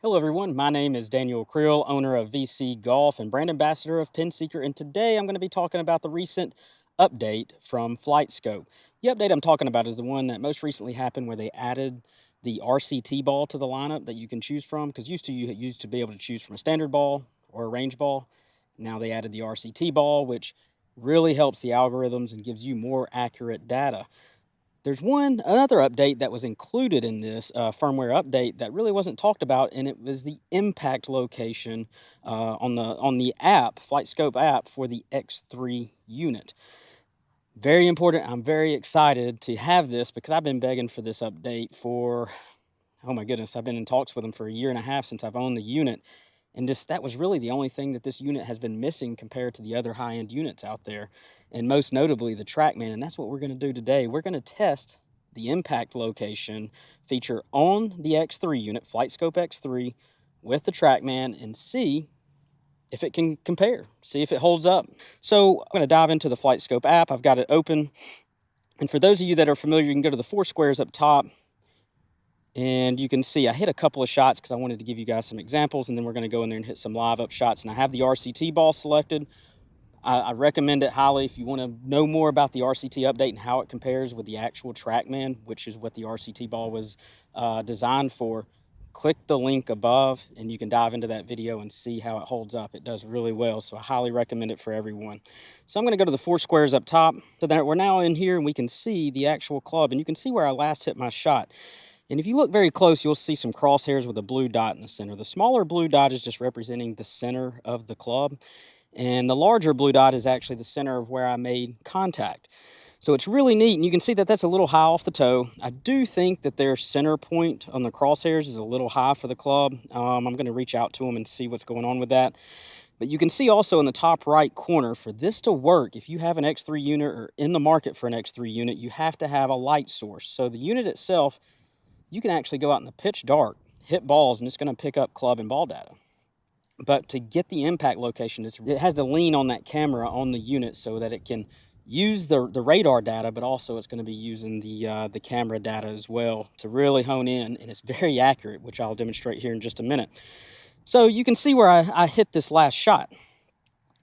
Hello everyone, my name is Daniel Creel, owner of VC Golf and brand ambassador of PinSeeker, and today I'm going to be talking about the recent update from FlightScope. The update I'm talking about is the one that most recently happened where they added the RCT ball to the lineup that you can choose from, because you used to be able to choose from a standard ball or a range ball. Now they added the RCT ball, which really helps the algorithms and gives you more accurate data. There's another update that was included in this firmware update that really wasn't talked about, and it was the impact location on the app, FlightScope app, for the X3 unit. Very important. I'm very excited to have this because I've been begging for this update for, oh my goodness, I've been in talks with them for a year and a half since I've owned the unit. And that was really the only thing that this unit has been missing compared to the other high-end units out there, and most notably the Trackman. And that's what we're going to do today. We're going to test the impact location feature on the X3 unit, FlightScope X3, with the Trackman, and see if it can compare, see if it holds up. So I'm going to dive into the FlightScope app. I've got it open. And for those of you that are familiar, you can go to the 4 squares up top. And you can see I hit a couple of shots because I wanted to give you guys some examples, and then we're going to go in there and hit some live up shots. And I have the RCT ball selected. I recommend it highly if you want to know more about the RCT update and how it compares with the actual Trackman, which is what the RCT ball was designed for. Click the link above and you can dive into that video and see how it holds up. It does really well, so I highly recommend it for everyone. So I'm going to go to the 4 squares up top. So that we're now in here and we can see the actual club, and you can see where I last hit my shot. And if you look very close, you'll see some crosshairs with a blue dot in the center. The smaller blue dot is just representing the center of the club, and the larger blue dot is actually the center of where I made contact. So it's really neat, and you can see that that's a little high off the toe. I do think that their center point on the crosshairs is a little high for the club. I'm going to reach out to them and see what's going on with that. But you can see also in the top right corner, for this to work, if you have an X3 unit or in the market for an X3 unit, you have to have a light source. So the unit itself, you can actually go out in the pitch dark, hit balls, and it's going to pick up club and ball data. But to get the impact location, it has to lean on that camera on the unit so that it can use the radar data, but also it's going to be using the camera data as well to really hone in, and it's very accurate, which I'll demonstrate here in just a minute. So you can see where I hit this last shot.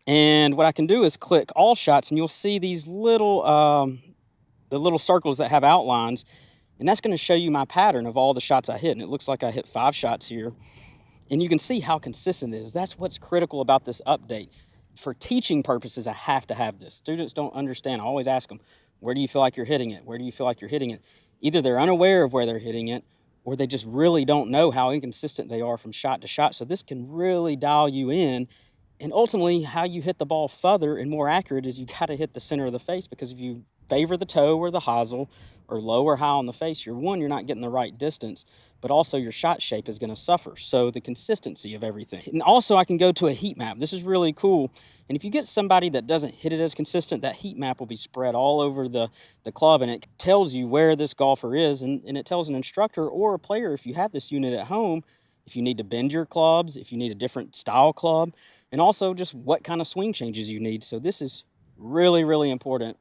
And what I can do is click all shots, and you'll see these little the little circles that have outlines. And that's going to show you my pattern of all the shots I hit. And it looks like I hit 5 shots here. And you can see how consistent it is. That's what's critical about this update. For teaching purposes, I have to have this. Students don't understand. I always ask them, where do you feel like you're hitting it? Where do you feel like you're hitting it? Either they're unaware of where they're hitting it, or they just really don't know how inconsistent they are from shot to shot. So this can really dial you in. And ultimately, how you hit the ball further and more accurate is you got to hit the center of the face, because if you favor the toe or the hosel or low or high on the face, you're not getting the right distance, but also your shot shape is going to suffer. So the consistency of everything. And also I can go to a heat map. This is really cool. And if you get somebody that doesn't hit it as consistent, that heat map will be spread all over the club, and it tells you where this golfer is, and it tells an instructor or a player, if you have this unit at home, if you need to bend your clubs, if you need a different style club, and also just what kind of swing changes you need. So this is really, really important.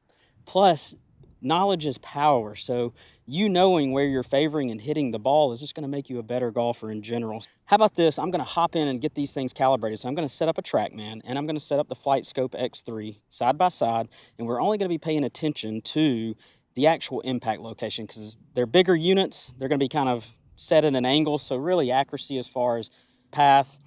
Plus, knowledge is power. So you knowing where you're favoring and hitting the ball is just going to make you a better golfer in general. How about this? I'm going to hop in and get these things calibrated. So I'm going to set up a Trackman, and I'm going to set up the FlightScope X3 side by side, and we're only going to be paying attention to the actual impact location, because they're bigger units. They're going to be kind of set at an angle, so really accuracy as far as path,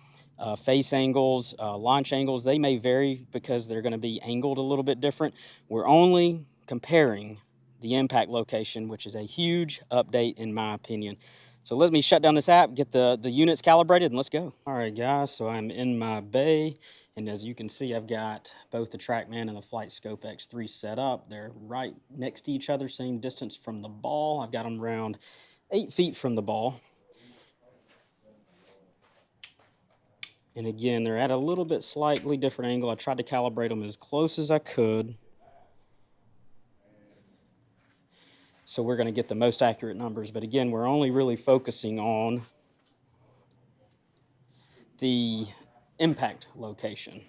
face angles, launch angles, they may vary because they're going to be angled a little bit different. We're only comparing the impact location, which is a huge update in my opinion. So let me shut down this app, get the units calibrated, and let's go. All right, guys, so I'm in my bay, and as you can see, I've got both the Trackman and the FlightScope X3 set up. They're right next to each other, same distance from the ball. I've got them around 8 feet from the ball. And again, they're at a little bit slightly different angle. I tried to calibrate them as close as I could, so we're going to get the most accurate numbers. But again, we're only really focusing on the impact location.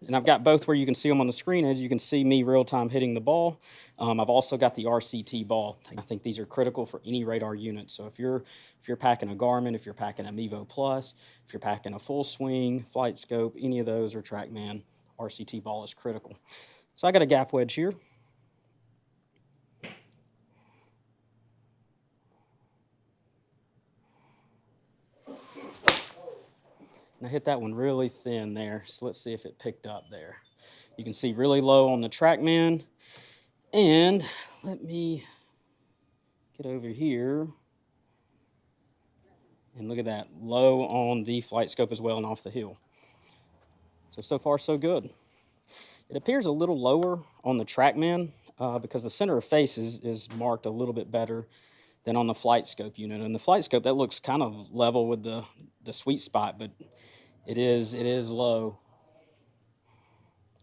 And I've got both where you can see them on the screen. As you can see me real time hitting the ball. I've also got the RCT ball. I think these are critical for any radar unit. So if you're packing a Garmin, if you're packing a Mevo Plus, if you're packing a Full Swing, FlightScope, any of those, or TrackMan, RCT ball is critical. So I got a gap wedge here. And I hit that one really thin there. So let's see if it picked up there. You can see really low on the TrackMan. And let me get over here. And look at that, low on the FlightScope as well and off the hill. So far so good. It appears a little lower on the TrackMan because the center of face is marked a little bit better than on the FlightScope unit. And the FlightScope, that looks kind of level with the sweet spot, but it is low.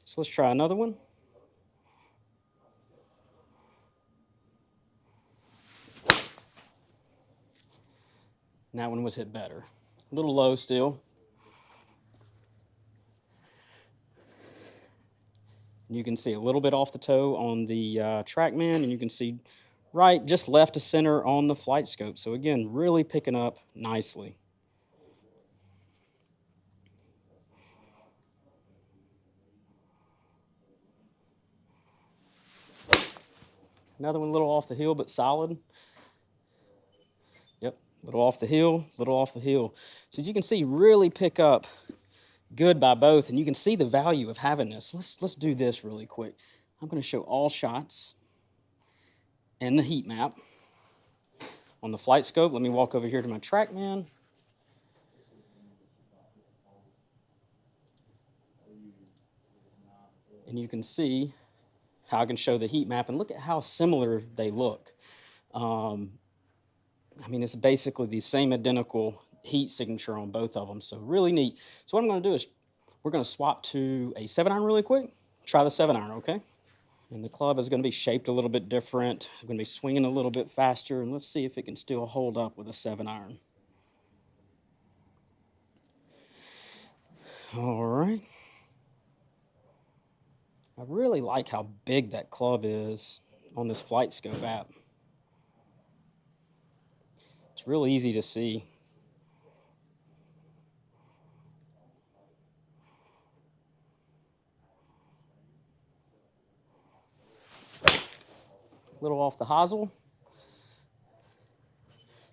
So let's try another one. And that one was hit better. A little low still. And you can see a little bit off the toe on the TrackMan, and you can see right just left of center on the FlightScope. So again, really picking up nicely. Another one a little off the hill, but solid. Yep, little off the hill, little off the hill. So as you can see, really pick up good by both, and you can see the value of having this. Let's do this really quick. I'm going to show all shots and the heat map on the FlightScope. Let me walk over here to my TrackMan. And you can see how I can show the heat map, and look at how similar they look. I mean, it's basically the same identical heat signature on both of them, so really neat. So what I'm going to do is we're going to swap to a 7-iron really quick. Try the 7-iron, okay? And the club is going to be shaped a little bit different. I'm going to be swinging a little bit faster, and let's see if it can still hold up with a 7-iron. All right. I really like how big that club is on this FlightScope app. It's real easy to see. A little off the hosel.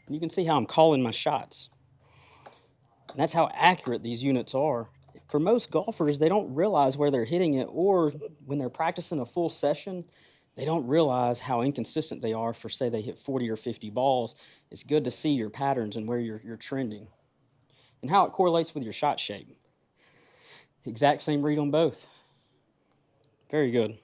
And you can see how I'm calling my shots. And that's how accurate these units are. For most golfers, they don't realize where they're hitting it, or when they're practicing a full session, they don't realize how inconsistent they are for, say, they hit 40 or 50 balls. It's good to see your patterns and where you're trending and how it correlates with your shot shape. Exact same read on both. Very good.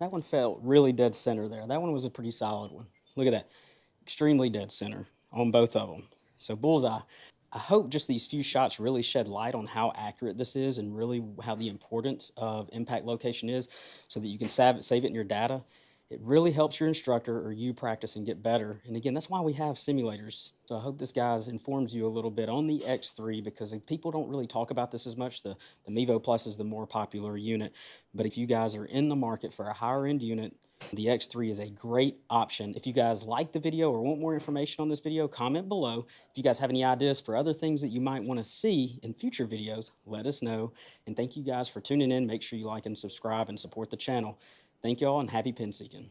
That one felt really dead center there. That one was a pretty solid one. Look at that. Extremely dead center on both of them. So bullseye. I hope just these few shots really shed light on how accurate this is and really how the importance of impact location is, so that you can save it in your data. It really helps your instructor or you practice and get better. And again, that's why we have simulators. So I hope this, guys, informs you a little bit on the X3, because people don't really talk about this as much. The Mevo Plus is the more popular unit. But if you guys are in the market for a higher end unit, the X3 is a great option. If you guys like the video or want more information on this video, comment below. If you guys have any ideas for other things that you might want to see in future videos, let us know. And thank you guys for tuning in. Make sure you like and subscribe and support the channel. Thank you all, and happy pin seeking.